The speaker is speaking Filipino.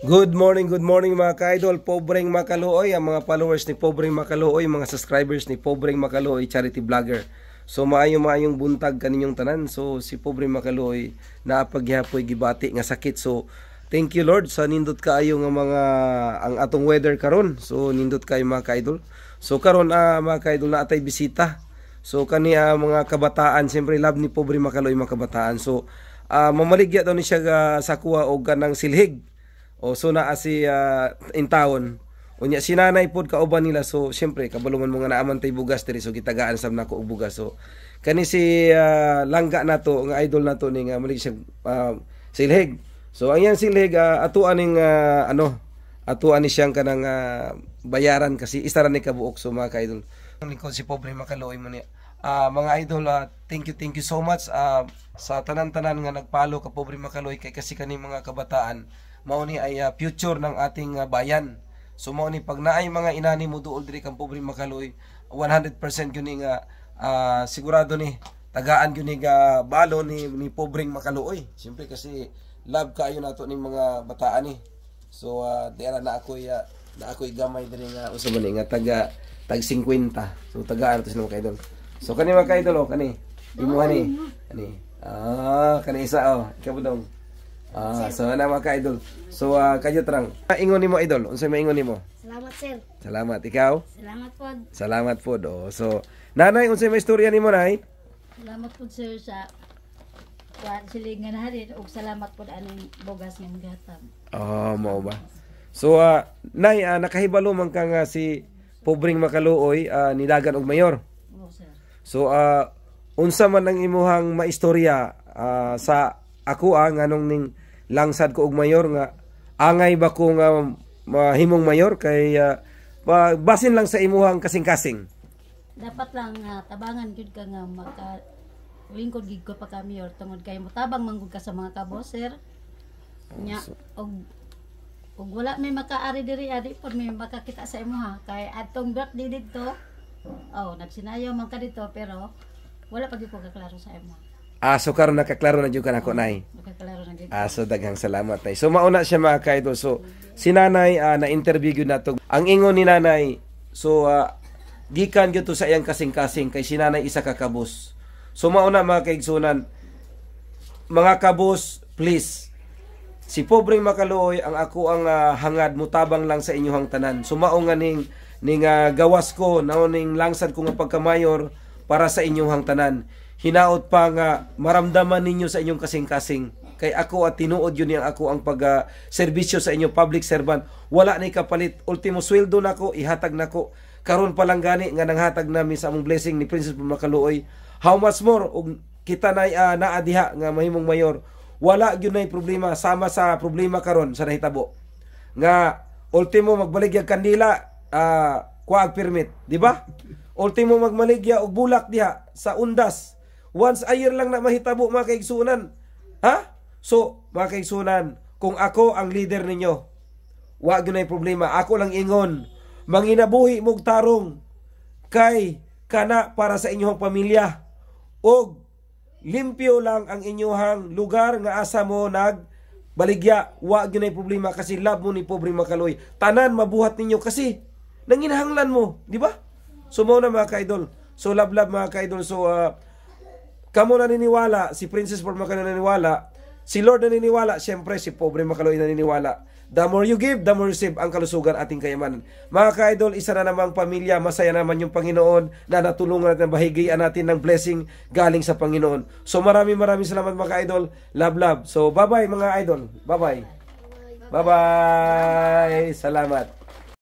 Good morning mga ka-idol, Pobreng Makaluoy, ang mga followers ni Pobreng Makaluoy, mga subscribers ni Pobreng Makaluoy, charity vlogger. So maayong buntag kaninyong tanan. So si Pobreng Makaluoy naapagyapoy gibati nga sakit. So thank you Lord sa nindot kaayo nga mga ang atong weather karon. So nindot kayo mga ka-idol. So karon mga ka-idol na atay bisita. So kani mga kabataan, siyempre love ni Pobreng Makaluoy mga kabataan. So mamaligya daw ni siya sa kuha og kanang silhig. O so naa si in town. Unya si nanay pod kauban nila, so syempre kabalungan mo nga naaman tay bugas diri, so gitagaan sab nako og bugas. So kani si langga nato nga idol nato ning mali siya silhig. So ang yan silhig atuan ning atuan ni siyang kanang bayaran kasi isa ra ni kabuok. So mga ka-idol, ang likod si Pobreng Makaluoy mo ni mga idol, thank you so much sa tanan-tanan nga nagpalo ka Pobreng Makaluoy, kay kasi kani mga kabataan mao ni ay future ng ating bayan. So mao ni pag naay mga inani mo duol diri kang Pobreng Makaluoy, 100% gyud ni nga sigurado ni tagaan gyud ni balo ni Pobreng Makaluoy. Siyempre kasi love kaayo nato ning mga bataan ni. So diara na ako'y gamay diri nga usa man nga tag 50. So tagaan to sila mga kaidol. So kani mga kaidol kani imuha ni kani isa kabudong. So na mga ka-idol. So kayo trang. Ingon nimo idol, unsay maingon nimo? Salamat sir. Salamat ikaw? Salamat pod. Salamat pod. So nanay, unsay may istorya nimo nay? Salamat pod sir sa silingan halin ug salamat pod aning bogas nga gatang. Mao ba? So nay, nakahibalo man ka nga si Pobreng Makaluoy nidagan og mayor. Oo sir. So unsa man ang imuhang maistorya sa ako nganong ning langsad ko og mayor nga angay ba ko nga mahimong mayor kay basin lang sa imuhang kasing-kasing. Dapat lang tabangan gyud ka nga maka lingkod gid ko pa ka mayor tungod kay motabang manggod ka sa mga kabos sir. Nya og wala may makaari diri pod may makakita sa imuha kay atong birthday didto. Nagsinayaw man ka dito pero wala pa gyud ko kaklaro sa imuha. So karon nakaklaro na jud kanako nay. Nakaklaro na gyud. So daghang salamat nay. So mauna siya mga ka-idol. So si nanay na-interview gyud nato. Ang ingon ni nanay, so gikan gyud to sa iyang kasing-kasing kay si nanay isa ka kabus. So mauna mga kaigsunan, mga kabus, please. Si Pobreng Makaluoy ang ako ang hangad mutabang lang sa inyong tanan. So mao nga ning gawas ko ning langsad ko nga pagkamayor para sa inyong tanan. Hinaot pa nga maramdaman ninyo sa inyong kasing-kasing. Kay ako tinuod yun yung ako ang pag-serbisyo sa inyo, public servant. Wala ni kapalit. Ultimo sweldo nako ihatag nako. Karon pa lang gani nga nanghatag nami sa among blessing ni Princess Makaluoy. How much more og kita na naadiha nga mahimong mayor. Wala gyud nay problema sama sa problema karon sa nahitabo. Nga ultimo magbaligya kandila kuag permit, di ba? Ultimo magmaligya og bulak diha sa undas. Once a year lang na mahitabo mga kaigsunan. So, mga kaigsunan, kung ako ang leader ninyo, wag yun ay problema. Ako lang ingon, manginabuhi mong tarong kay kana para sa inyong pamilya. O, limpyo lang ang inyong lugar nga asa mo nagbaligya. Wag yun ay problema kasi love mo ni Pobreng Makaluoy. Tanan, mabuhat ninyo kasi nanginahanglan mo. Di ba? So, muna mga ka-idol. So, love mga ka-idol. So, kamo naniniwala, si Princess Makaluoy naniniwala, si Lord naniniwala, siyempre si Pobreng Makaluoy naniniwala. The more you give, the more you receive ang kalusugan ating kayamanan. Mga ka-idol, isa na namang pamilya, masaya naman yung Panginoon na natulungan natin, bahigian natin ng blessing galing sa Panginoon. So maraming salamat mga ka-idol. Love. So bye-bye mga idol. Bye-bye. Bye-bye. Salamat.